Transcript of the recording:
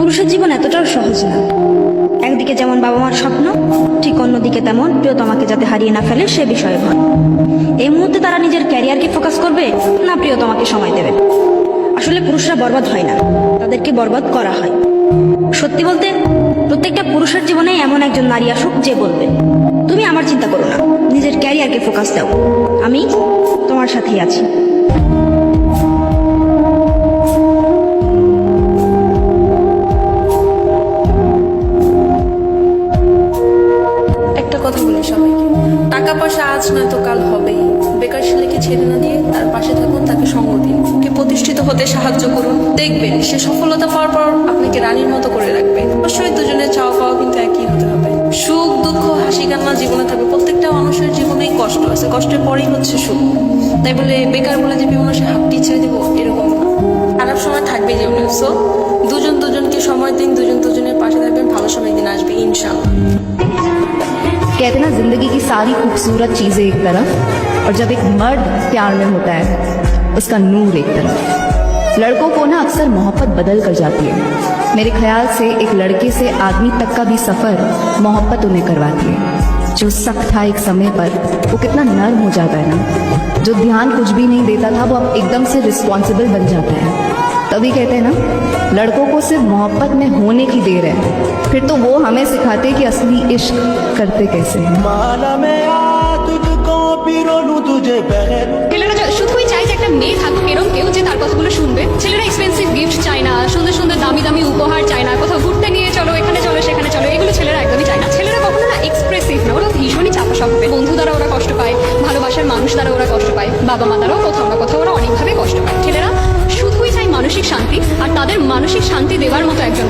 পুরুষের জীবন এতটাও সহজ না। একদিকে যেমন বাবা মার স্বপ্ন, ঠিক অন্যদিকে তেমন প্রিয়তমাকে যাতে হারিয়ে না ফেলে সে বিষয়ে ভয়। এই মুহূর্তে তারা নিজের ক্যারিয়ারকে ফোকাস করবে না প্রিয়তমাকে সময় দেবে। আসলে পুরুষরা বরবাদ হয় না, তাদেরকে বরবাদ করা হয়। সত্যি বলতে প্রত্যেকটা পুরুষের জীবনেই এমন একজন নারী আসুক যে বলবে, তুমি আমার চিন্তা করো না, নিজের ক্যারিয়ারকে ফোকাস দাও, আমি তোমার সাথেই আছি। একটা কথা বলি সবাইকে, টাকা পয়সা আজ নয়তো কাল হবেই। বেকার ছেলেকে ছেড়ে না দিয়ে তার পাশে থাকুন, তাকে সঙ্গ দিন, ওকে প্রতিষ্ঠিত হতে সাহায্য করুন। দেখবেন সে সফলতা পাওয়ার পর আপনাকে রানীর মতো করে রাখবে। অবশ্যই দুজনের চাওয়া পাওয়া কিন্তু একই হতে হবে। সুখ দুঃখ হাসি কান্না জীবনে থাকবে। প্রত্যেকটা মানুষের জীবনেই কষ্ট আছে, কষ্টের পরেই হচ্ছে সুখ। তাই বলে বেকার বলে যে মানুষের হাতটি ছেড়ে দেবো এরকম না। খারাপ সময় থাকবে জীবনে, সো দুজন দুজনকে সময় দিন, দুজন দুজনের পাশে থাকবেন, ভালো সময় দিন আসবে ইনশাআল্লাহ। कहते ना जिंदगी की सारी खूबसूरत चीजें एक तरफ और जब एक मर्द प्यार में होता है उसका नूर एक तरफ। लड़कों को ना अक्सर मोहब्बत बदल कर जाती है। मेरे ख्याल से एक लड़के से आदमी तक का भी सफर मोहब्बत उन्हें करवाती है। जो सख्त था एक समय पर वो कितना नर्म हो जाता है ना। जो ध्यान कुछ भी नहीं देता था वो अब एकदम से रिस्पॉन्सिबल बन जाता है। तभी कहते हैं ना लड़कों को सिर्फ मोहब्बत में होने की देर है, फिर तो वो हमें सिखाते कि असली इश्क करते कैसे हैं। ছেলেরা শুধুই চায় যে একটা মেয়ে থাকুক এরকম কেউ যে তার কথাগুলো শুনবে। ছেলেরা এক্সপেন্সিভ গিফট চায় না, সুন্দর সুন্দর দামি দামি উপহার চায় না, কোথাও ঘুরতে নিয়ে চলো, এখানে চলো সেখানে চলো, এগুলো ছেলেরা একদমই চায় না। ছেলেরা কখনো না এক্সপ্রেসিভ না, ওরা ভীষণই চাপা স্বভাবের। বন্ধু দ্বারা ওরা কষ্ট পায়, ভালোবাসার মানুষ দ্বারা ওরা কষ্ট পায়, বাবা মা দ্বারাও কোথাও না কোথাও ওরা অনেকভাবে কষ্ট পায়। ছেলেরা শুধুই চায় মানসিক শান্তি, আর তাদের মানসিক শান্তি দেওয়ার মতো একজন